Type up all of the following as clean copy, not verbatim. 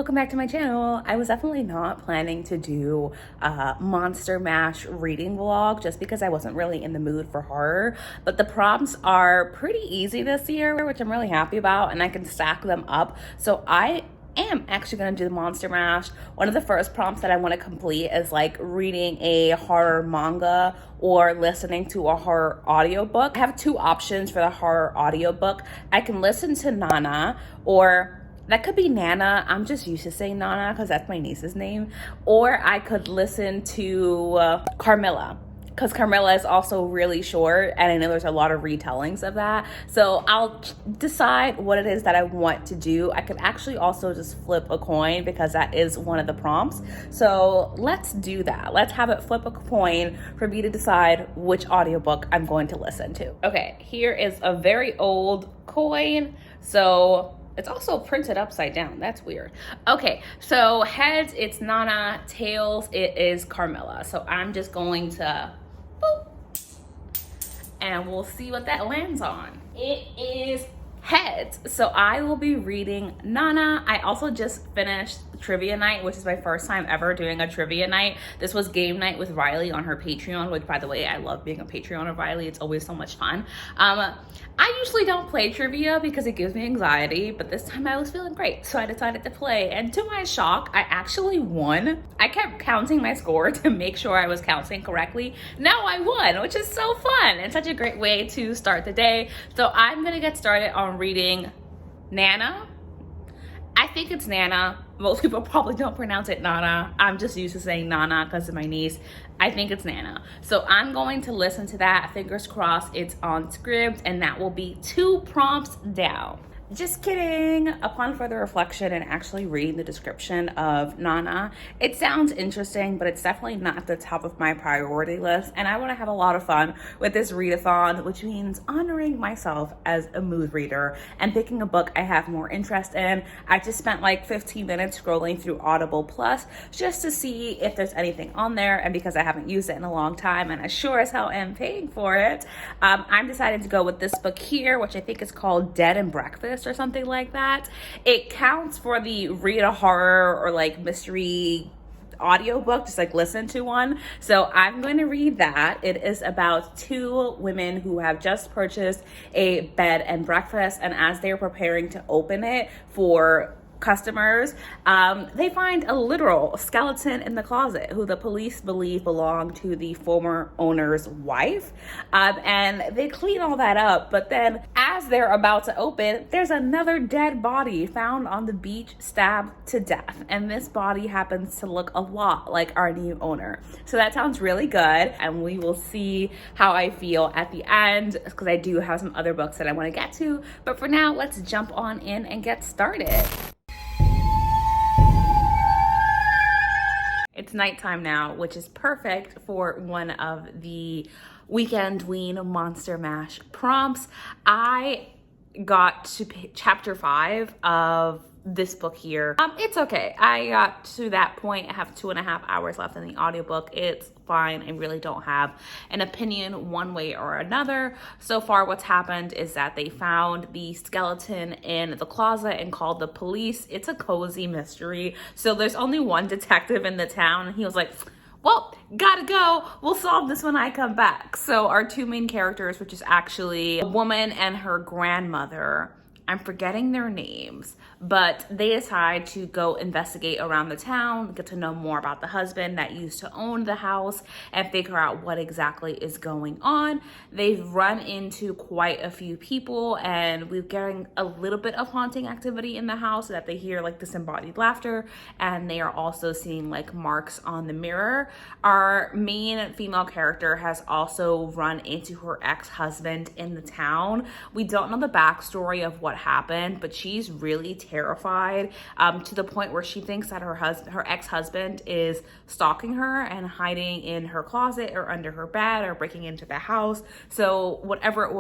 welcome back to my channel. I was definitely not planning to do a Monster Mash reading vlog just because I wasn't really in the mood for horror, but the prompts are pretty easy this year, which I'm really happy about, and I can stack them up. So I am actually going to do the Monster Mash. One of the first prompts that I want to complete is like reading a horror manga or listening to a horror audiobook. I have two options for the horror audiobook. I can listen to Nana, or that could be Nana. I'm just used to saying Nana because that's my niece's name. Or I could listen to Carmilla, because Carmilla is also really short, and I know there's a lot of retellings of that. So I'll decide what it is that I want to do. I could actually also just flip a coin because that is one of the prompts. So let's do that. Let's have it flip a coin for me to decide which audiobook I'm going to listen to. Okay, here is a very old coin. So it's also printed upside down. That's weird. Okay, so heads, it's Nana. Tails, it is Carmilla. So I'm just going to boop, and we'll see what that lands on. It is heads. So I will be reading Nana. I also just finished trivia night, which is my first time ever doing a trivia night. This was game night with Riley on her Patreon, which, by the way, I love being a Patreon of Riley. It's always so much fun. I usually don't play trivia because it gives me anxiety, but this time I was feeling great, so I decided to play, and to my shock, I actually won. I kept counting my score to make sure I was counting correctly. Now I won, which is so fun and such a great way to start the day. So I'm gonna get started on reading Nana. I think it's Nana. Most people probably don't pronounce it Nana. I'm just used to saying Nana because of my niece. I think it's Nana. So I'm going to listen to that. Fingers crossed it's on script, and that will be 2 prompts down. Just kidding. Upon further reflection and actually reading the description of Nana, it sounds interesting, but it's definitely not at the top of my priority list. And I want to have a lot of fun with this readathon, which means honoring myself as a mood reader and picking a book I have more interest in. I just spent like 15 minutes scrolling through Audible Plus just to see if there's anything on there. And because I haven't used it in a long time, and I sure as hell am paying for it, I'm decided to go with this book here, which I think is called Dead and Breakfast or something like that. It counts for the read a horror or like mystery audiobook, just like listen to one. So I'm going to read that. It is about 2 women who have just purchased a bed and breakfast, and as they're preparing to open it for customers, they find a literal skeleton in the closet who the police believe belonged to the former owner's wife, and they clean all that up. But then as they're about to open, there's another dead body found on the beach, stabbed to death, and this body happens to look a lot like our new owner. So that sounds really good, and we will see how I feel at the end, because I do have some other books that I want to get to. But for now, let's jump on in and get started. It's nighttime now, which is perfect for one of the Weekendween Monster Mash prompts. I got to chapter 5 of this book here. It's okay. I got to that point. I have 2.5 hours left in the audiobook. It's fine. I really don't have an opinion one way or another. So far, what's happened is that they found the skeleton in the closet and called the police. It's a cozy mystery. So there's only one detective in the town, and he was like, well, gotta go. We'll solve this when I come back. So our 2 main characters, which is actually a woman and her grandmother, I'm forgetting their names, but they decide to go investigate around the town, get to know more about the husband that used to own the house, and figure out what exactly is going on. They've run into quite a few people, and we're getting a little bit of haunting activity in the house, so that they hear like disembodied laughter, and they are also seeing like marks on the mirror. Our main female character has also run into her ex-husband in the town. We don't know the backstory of what happened, but she's really terrified, to the point where she thinks that her ex-husband is stalking her and hiding in her closet or under her bed or breaking into the house. So whatever it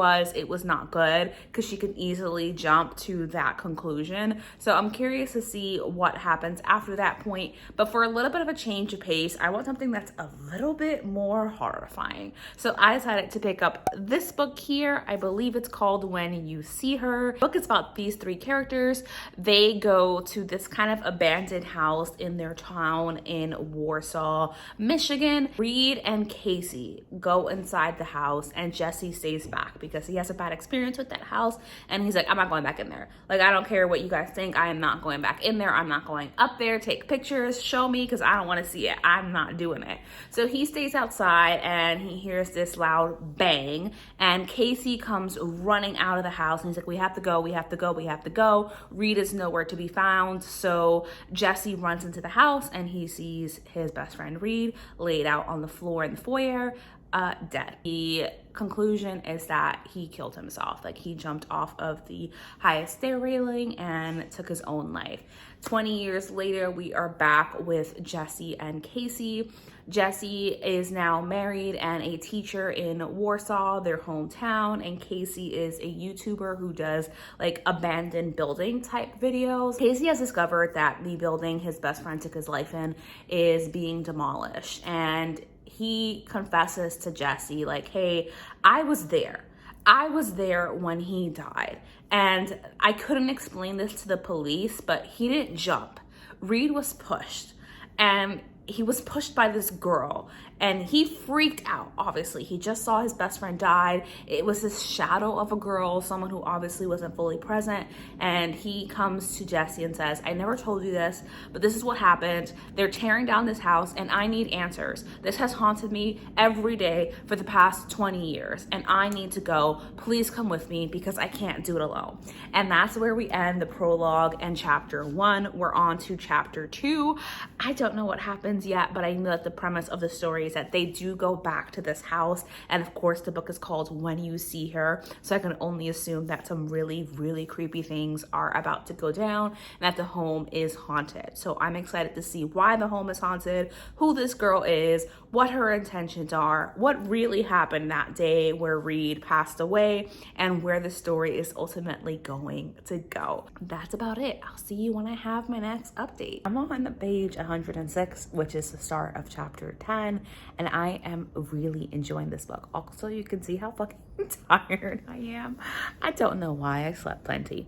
was not good, because she could easily jump to that conclusion. So I'm curious to see what happens after that point. But for a little bit of a change of pace, I want something that's a little bit more horrifying. So I decided to pick up this book here. I believe it's called When You See Her. The book is it's about these three characters. They go to this kind of abandoned house in their town in Warsaw, Michigan. Reed and Casey go inside the house and Jesse stays back because he has a bad experience with that house, and he's like, I'm not going back in there. Like, I don't care what you guys think, I am not going back in there. I'm not going up there, take pictures, show me, because I don't want to see it. I'm not doing it. So he stays outside and he hears this loud bang, and Casey comes running out of the house and he's like, we have to go, we have to go, we have to go. Reed is nowhere to be found. So Jesse runs into the house and he sees his best friend Reed laid out on the floor in the foyer, dead. The conclusion is that he killed himself. Like, he jumped off of the highest stair railing and took his own life. 20 years later, we are back with Jesse and Casey. Jesse is now married and a teacher in Warsaw, their hometown, and Casey is a YouTuber who does like abandoned building type videos. Casey has discovered that the building his best friend took his life in is being demolished, and he confesses to Jesse like, hey, I was there. I was there when he died. And I couldn't explain this to the police, but he didn't jump. Reed was pushed, and he was pushed by this girl, and he freaked out. Obviously, he just saw his best friend died. It was this shadow of a girl, someone who obviously wasn't fully present, and he comes to Jesse and says, I never told you this, but this is what happened. They're tearing down this house and I need answers. This has haunted me every day for the past 20 years and I need to go. Please come with me because I can't do it alone. And that's where we end the prologue and chapter 1. We're on to chapter 2. I don't know what happens yet, but I know that the premise of the story is that they do go back to this house, and of course the book is called When You See Her, so I can only assume that some really, really creepy things are about to go down and that the home is haunted. So I'm excited to see why the home is haunted, who this girl is, what her intentions are, what really happened that day where Reed passed away, and where the story is ultimately going to go. That's about it. I'll see you when I have my next update. I'm on page 106, which is the start of chapter 10, and I am really enjoying this book. Also, you can see how fucking tired I am. I don't know why. I slept plenty.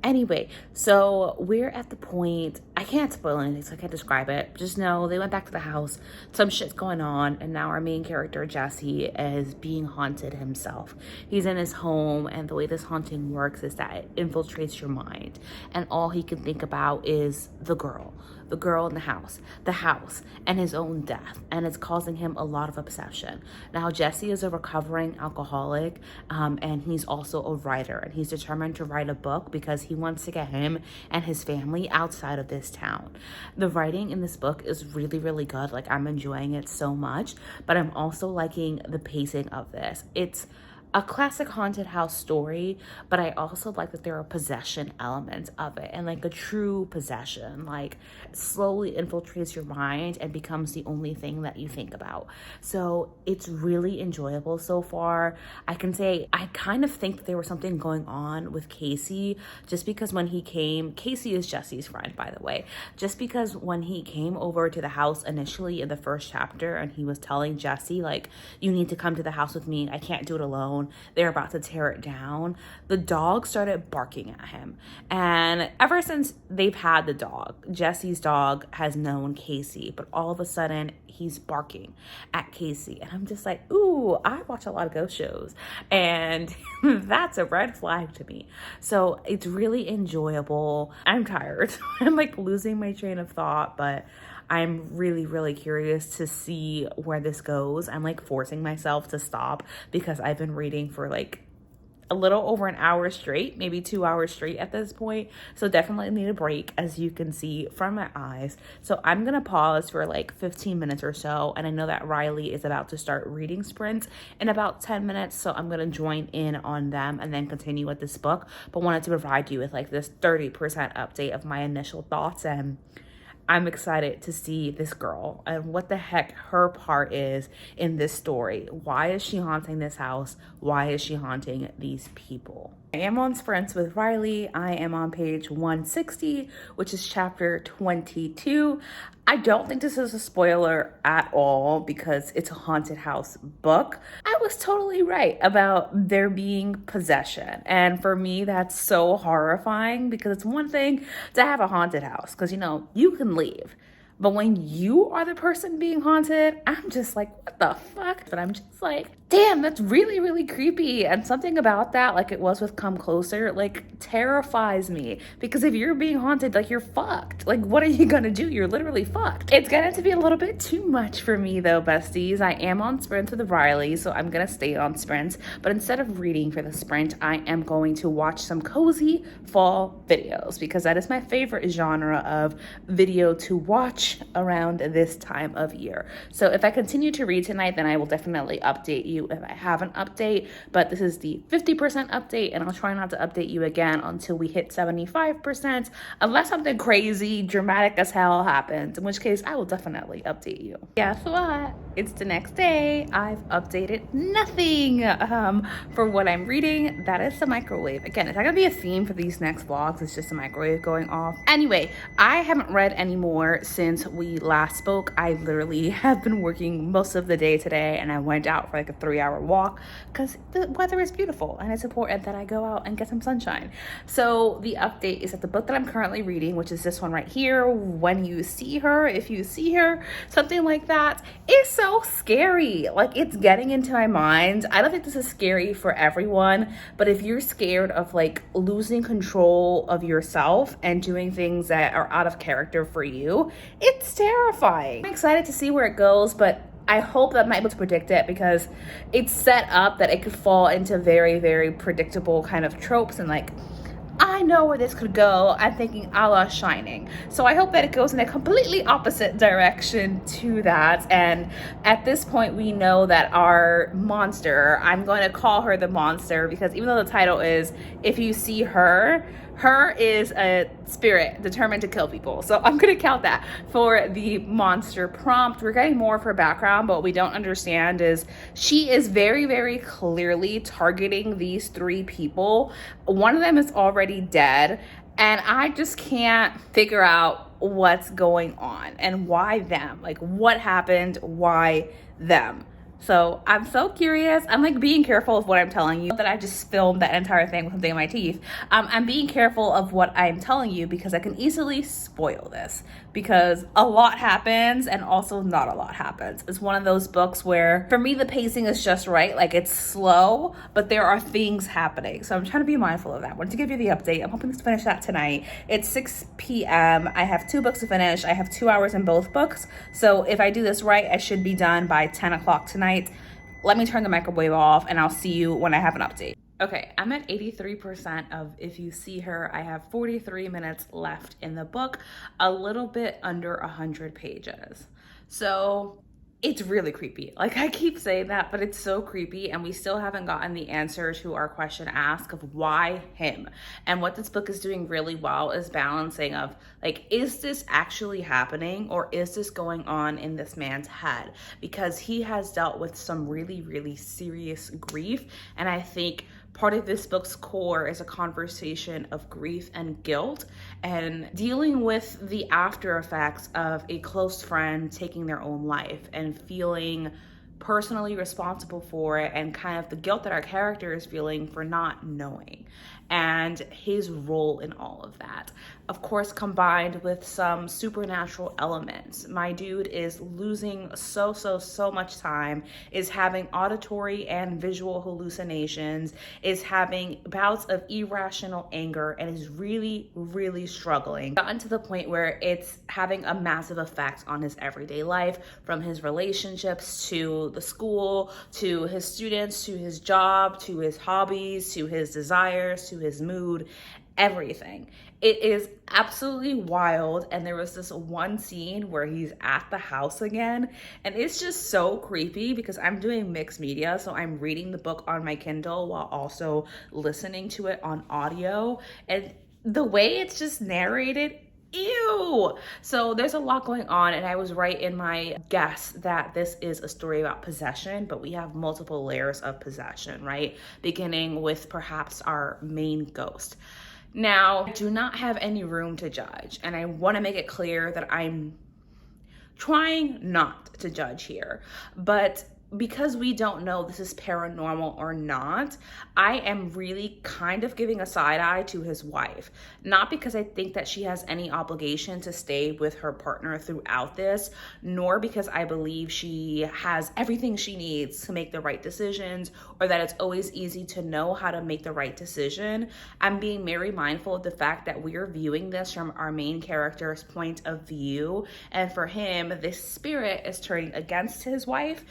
Anyway, so we're at the point, I can't spoil anything, so I can't describe it. Just know they went back to the house, some shit's going on, and now our main character, Jesse, is being haunted himself. He's in his home, and the way this haunting works is that it infiltrates your mind, and all he can think about is the girl in the house, and his own death, and it's causing him a lot of obsession. Now, Jesse is a recovering alcoholic, and he's also a writer, and he's determined to write a book because he wants to get him and his family outside of this town. The writing in this book is really, really good. Like, I'm enjoying it so much, but I'm also liking the pacing of this. It's a classic haunted house story, but I also like that there are possession elements of it, and like a true possession, like slowly infiltrates your mind and becomes the only thing that you think about. So it's really enjoyable so far. I can say I kind of think that there was something going on with Casey, just because when he came, Casey is Jesse's friend, by the way, just because when he came over to the house initially in the first chapter and he was telling Jesse like, you need to come to the house with me, I can't do it alone, they're about to tear it down, the dog started barking at him. And ever since they've had the dog, Jesse's dog has known Casey, but all of a sudden he's barking at Casey. And I'm just like, ooh, I watch a lot of ghost shows, and that's a red flag to me. So it's really enjoyable. I'm tired. I'm like losing my train of thought, but I'm really, really curious to see where this goes. I'm like forcing myself to stop because I've been reading for like a little over an hour straight, maybe 2 hours straight at this point. So definitely need a break, as you can see from my eyes. So I'm gonna pause for like 15 minutes or so. And I know that Riley is about to start reading sprints in about 10 minutes. So I'm gonna join in on them and then continue with this book. But wanted to provide you with like this 30% update of my initial thoughts, and I'm excited to see this girl and what the heck her part is in this story. Why is she haunting this house? Why is she haunting these people? I am on sprints with Riley. I am on page 160, which is chapter 22. I don't think this is a spoiler at all because it's a haunted house book. I was totally right about there being possession. And for me, that's so horrifying because it's one thing to have a haunted house because, you know, you can leave. But when you are the person being haunted, I'm just like, what the fuck? But I'm just like, damn, that's really, really creepy. And something about that, like it was with Come Closer, like terrifies me. Because if you're being haunted, like you're fucked. Like, what are you gonna do? You're literally fucked. It's getting to be a little bit too much for me though, besties. I am on sprint with the Riley, so I'm gonna stay on sprint. But instead of reading for the sprint, I am going to watch some cozy fall videos because that is my favorite genre of video to watch around this time of year. So if I continue to read tonight, then I will definitely update you if I have an update, but this is the 50% update and I'll try not to update you again until we hit 75%, unless something crazy, dramatic as hell happens, in which case I will definitely update you. Guess what? It's the next day. I've updated nothing for what I'm reading. That is the microwave. Again, it's not gonna be a theme for these next vlogs. It's just a microwave going off. Anyway, I haven't read any more since we last spoke. I literally have been working most of the day today and I went out for like a 3-hour walk because the weather is beautiful and it's important that I go out and get some sunshine. So the update is that the book that I'm currently reading, which is this one right here, When You See Her, If You See Her, something like that, is so scary. Like it's getting into my mind. I don't think this is scary for everyone, but if you're scared of like losing control of yourself and doing things that are out of character for you, it's terrifying. I'm excited to see where it goes, but I hope that I'm able to predict it because it's set up that it could fall into very, very predictable kind of tropes and like, I know where this could go. I'm thinking a la Shining. So I hope that it goes in a completely opposite direction to that. And at this point, we know that our monster, I'm going to call her the monster because even though the title is If You See Her, her is a spirit determined to kill people. So I'm going to count that for the monster prompt. We're getting more of her background, but what we don't understand is she is very, very clearly targeting these 3 people. One of them is already dead, and I just can't figure out what's going on and why them. Like, what happened? Why them? So I'm so curious. I'm like being careful of what I'm telling you, that I just filmed that entire thing with something in my teeth. I'm being careful of what I'm telling you because I can easily spoil this because a lot happens and also not a lot happens. It's one of those books where for me, the pacing is just right. Like it's slow, but there are things happening. So I'm trying to be mindful of that. I wanted to give you the update. I'm hoping to finish that tonight. It's 6 p.m. I have 2 books to finish. I have 2 hours in both books. So if I do this right, I should be done by 10 o'clock tonight. Let me turn the microwave off and I'll see you when I have an update. Okay, I'm at 83% of If You See Her. I have 43 minutes left in the book, a little bit under 100 pages. So it's really creepy. Like I keep saying that, but it's so creepy and we still haven't gotten the answer to our question asked of why him. And what this book is doing really well is balancing of like, is this actually happening or is this going on in this man's head? Because he has dealt with some really, really serious grief. And I think part of this book's core is a conversation of grief and guilt and dealing with the after effects of a close friend taking their own life and feeling personally responsible for it and kind of the guilt that our character is feeling for not knowing and his role in all of that. Of course, combined with some supernatural elements. My dude is losing so much time, is having auditory and visual hallucinations, is having bouts of irrational anger, and is really, really struggling. Gotten to the point where it's having a massive effect on his everyday life, from his relationships to the school, to his students, to his job, to his hobbies, to his desires, to his mood, everything. It is absolutely wild. And there was this one scene where he's at the house again, and it's just so creepy because I'm doing mixed media. So I'm reading the book on my Kindle while also listening to it on audio. And the way it's just narrated, ew. So there's a lot going on, and I was right in my guess that this is a story about possession, but we have multiple layers of possession, right? Beginning with perhaps our main ghost. Now, I do not have any room to judge, and I want to make it clear that I'm trying not to judge here, but because we don't know this is paranormal or not, I am really kind of giving a side eye to his wife. Not because I think that she has any obligation to stay with her partner throughout this, nor because I believe she has everything she needs to make the right decisions, or that it's always easy to know how to make the right decision. I'm being very mindful of the fact that we are viewing this from our main character's point of view. And for him, this spirit is turning against his wife.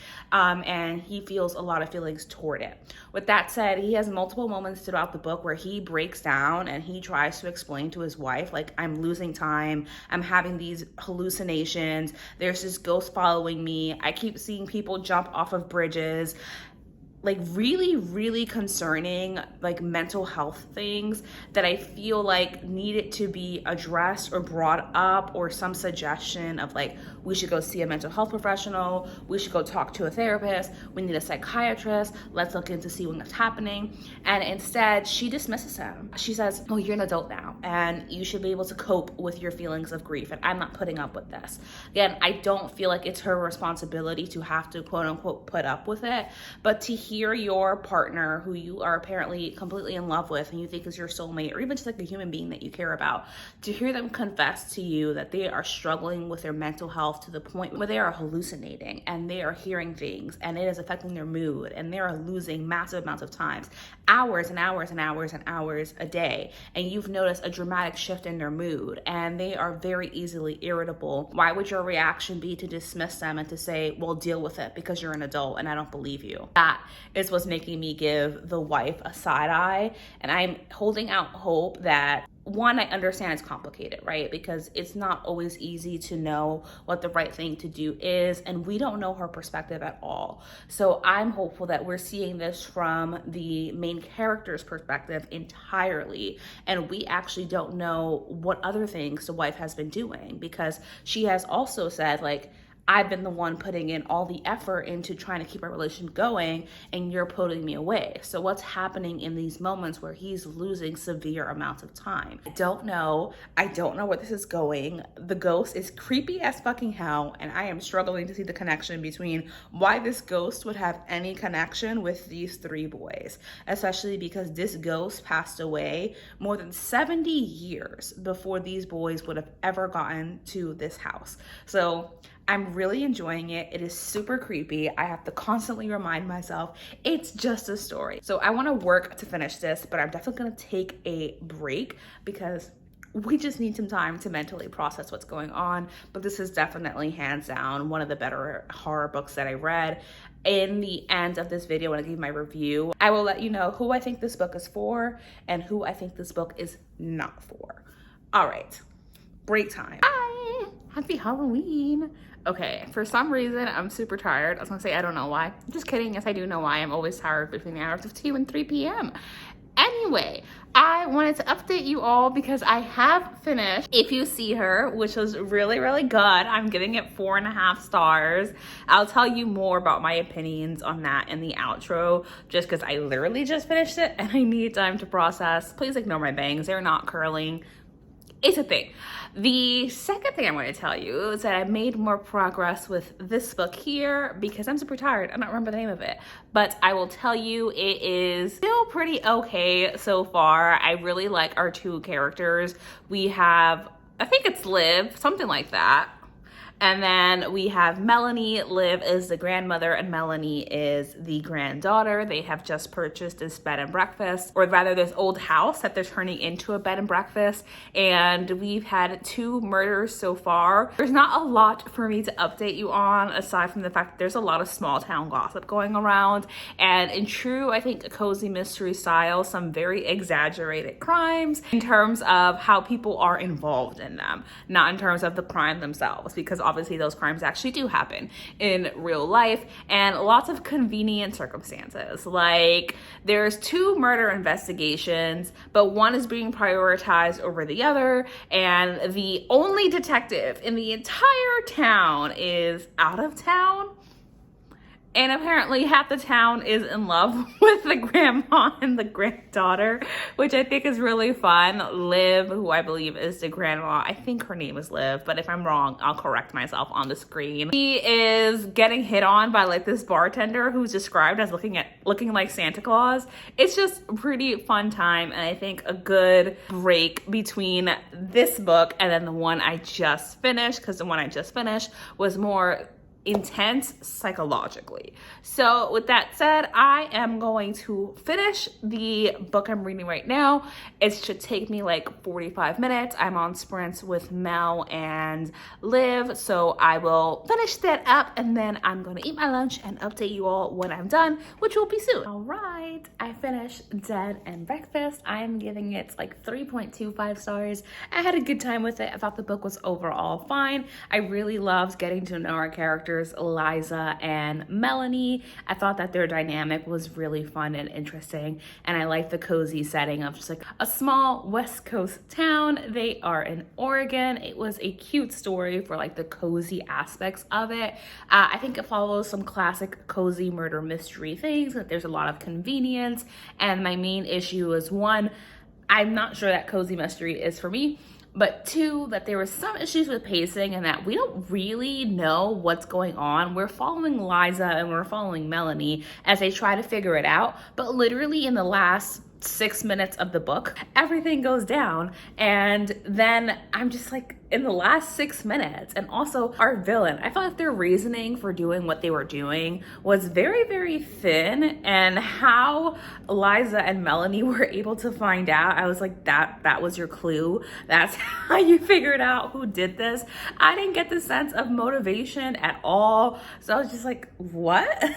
And he feels a lot of feelings toward it. With that said, he has multiple moments throughout the book where he breaks down and he tries to explain to his wife, like, I'm losing time, I'm having these hallucinations, there's this ghost following me, I keep seeing people jump off of bridges. Like really concerning, like, mental health things that I feel like needed to be addressed or brought up, or some suggestion of like, we should go see a mental health professional, we should go talk to a therapist, we need a psychiatrist, let's look into see what's happening. And instead she dismisses him. She says, oh, you're an adult now and you should be able to cope with your feelings of grief, and I'm not putting up with this. Again, I don't feel like it's her responsibility to have to quote unquote put up with it, but to hear your partner, who you are apparently completely in love with and you think is your soulmate, or even just like a human being that you care about, to hear them confess to you that they are struggling with their mental health to the point where they are hallucinating and they are hearing things and it is affecting their mood, and they are losing massive amounts of times, hours and hours and hours and hours a day, and you've noticed a dramatic shift in their mood and they are very easily irritable. Why would your reaction be to dismiss them and to say, well, deal with it because you're an adult and I don't believe you? That is what's making me give the wife a side eye. And I'm holding out hope that, one, I understand it's complicated, right? Because it's not always easy to know what the right thing to do is, and we don't know her perspective at all. So I'm hopeful that we're seeing this from the main character's perspective entirely, and we actually don't know what other things the wife has been doing, because she has also said, like, I've been the one putting in all the effort into trying to keep our relationship going, and you're putting me away. So what's happening in these moments where he's losing severe amounts of time? I don't know where this is going. The ghost is creepy as fucking hell, and I am struggling to see the connection between why this ghost would have any connection with these three boys, especially because this ghost passed away more than 70 years before these boys would have ever gotten to this house. So I'm really enjoying it. It is super creepy. I have to constantly remind myself it's just a story. So I want to work to finish this, but I'm definitely going to take a break because we just need some time to mentally process what's going on. But this is definitely hands down one of the better horror books that I read. In the end of this video, when I give my review, I will let you know who I think this book is for and who I think this book is not for. All right, break time. Bye. Happy Halloween. Okay, for some reason, I'm super tired. I was gonna say, I don't know why. Just kidding, yes, I do know why. I'm always tired between the hours of 2 and 3 p.m. Anyway, I wanted to update you all because I have finished If You See Her, which was really good. I'm giving it 4.5 stars. I'll tell you more about my opinions on that in the outro, just because I literally just finished it and I need time to process. Please ignore my bangs, they're not curling. It's a thing. The second thing I want to tell you is that I made more progress with this book here because I'm super tired. I don't remember the name of it, but I will tell you it is still pretty okay so far. I really like our two characters. We have, I think it's Liv, something like that. And then we have Melanie. Liv is the grandmother and Melanie is the granddaughter. They have just purchased this bed and breakfast, or rather this old house that they're turning into a bed and breakfast. And we've had 2 murders so far. There's not a lot for me to update you on, aside from the fact that there's a lot of small town gossip going around. And in true, I think, cozy mystery style, some very exaggerated crimes in terms of how people are involved in them, not in terms of the crime themselves, because obviously those crimes actually do happen in real life, and lots of convenient circumstances. Like, there's 2 murder investigations, but one is being prioritized over the other, and the only detective in the entire town is out of town. And apparently half the town is in love with the grandma and the granddaughter, which I think is really fun. Liv, who I believe is the grandma, I think her name is Liv, but if I'm wrong, I'll correct myself on the screen. She is getting hit on by like this bartender who's described as looking like Santa Claus. It's just a pretty fun time, and I think a good break between this book and then the one I just finished, because the one I just finished was more intense psychologically. So with that said, I am going to finish the book I'm reading right now. It should take me like 45 minutes. I'm on sprints with Mel and Liv, so I will finish that up and then I'm going to eat my lunch and update you all when I'm done, which will be soon. All right, I finished Dead and Breakfast. I'm giving it like 3.25 stars. I had a good time with it. I thought the book was overall fine. I really loved getting to know our characters, Liza and Melanie. I thought that their dynamic was really fun and interesting, and I like the cozy setting of just like a small West Coast town. They are in Oregon. It was a cute story for like the cozy aspects of it. I think it follows some classic cozy murder mystery things, that there's a lot of convenience, and my main issue is, one, I'm not sure that cozy mystery is for me, but two, that there were some issues with pacing and that we don't really know what's going on. We're following Liza and we're following Melanie as they try to figure it out, but literally in the last 6 minutes of the book, everything goes down, and then I'm just like, in the last 6 minutes. And also our villain, I felt like their reasoning for doing what they were doing was very, very thin, and how Liza and Melanie were able to find out, I was like, that was your clue? That's how you figured out who did this? I didn't get the sense of motivation at all. So I was just like, what?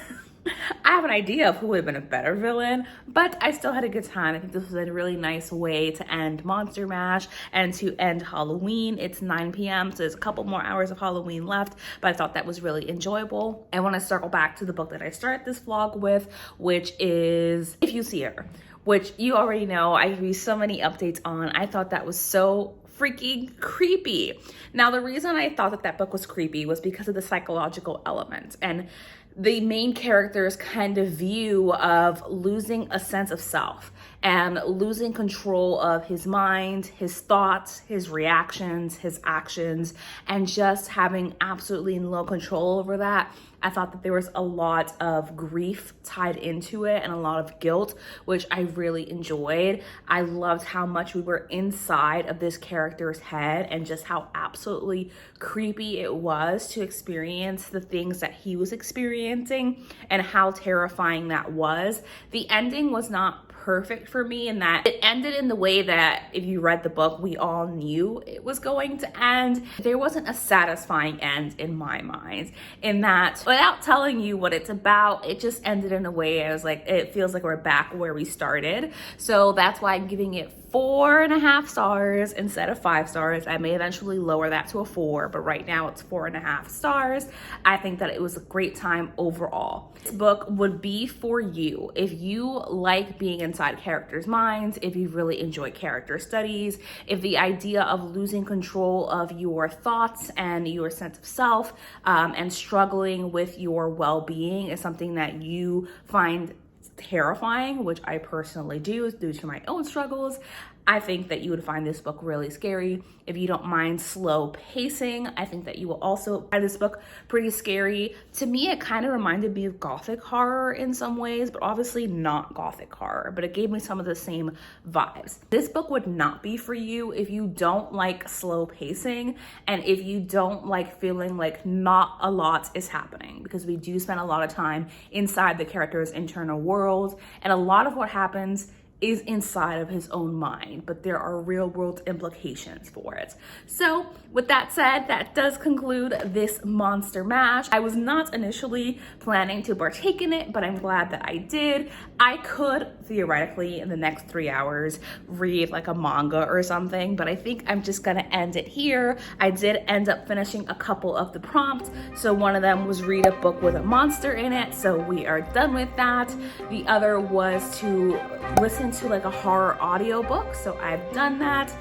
I have an idea of who would have been a better villain, but I still had a good time. I think this was a really nice way to end Monster Mash and to end Halloween. It's 9 p.m., so there's a couple more hours of Halloween left, but I thought that was really enjoyable. I want to circle back to the book that I started this vlog with, which is If You See Her, which you already know I give you so many updates on. I thought that was so freaking creepy. Now, the reason I thought that that book was creepy was because of the psychological element and the main character's kind of view of losing a sense of self and losing control of his mind, his thoughts, his reactions, his actions, and just having absolutely no control over that. I thought that there was a lot of grief tied into it and a lot of guilt, which I really enjoyed. I loved how much we were inside of this character's head and just how absolutely creepy it was to experience the things that he was experiencing and how terrifying that was. The ending was not perfect for me in that it ended in the way that, if you read the book, we all knew it was going to end. There wasn't a satisfying end in my mind, in that without telling you what it's about, it just ended in a way I was like, it feels like we're back where we started. So that's why I'm giving it 4.5 stars instead of 5 stars. I may eventually lower that to a 4, but right now it's 4.5 stars. I think that it was a great time overall. This book would be for you if you like being inside characters' minds, if you really enjoy character studies, if the idea of losing control of your thoughts and your sense of self and struggling with your well-being is something that you find terrifying, which I personally do due to my own struggles. I think that you would find this book really scary. If you don't mind slow pacing, I think that you will also find this book pretty scary. To me, it kind of reminded me of gothic horror in some ways, but obviously not gothic horror, but it gave me some of the same vibes. This book would not be for you if you don't like slow pacing and if you don't like feeling like not a lot is happening, because we do spend a lot of time inside the character's internal world, and a lot of what happens is inside of his own mind, but there are real world implications for it. So with that said, that does conclude this Monster Mash. I was not initially planning to partake in it, but I'm glad that I did. I could theoretically in the next 3 hours read like a manga or something, but I think I'm just gonna end it here. I did end up finishing a couple of the prompts. So one of them was read a book with a monster in it, so we are done with that. The other was to listen into like a horror audiobook, so I've done that.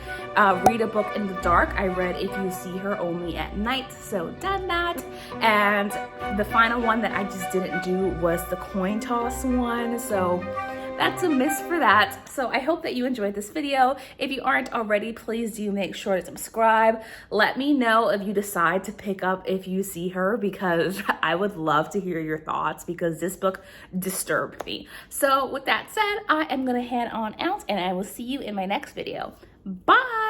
Read a book in the dark. I read If You See Her Only at Night, so done that. And the final one that I just didn't do was the coin toss one, so that's a miss for that. So I hope that you enjoyed this video. If you aren't already, please do make sure to subscribe. Let me know if you decide to pick up If You See Her, because I would love to hear your thoughts, because this book disturbed me. So with that said, I am gonna head on out and I will see you in my next video. Bye.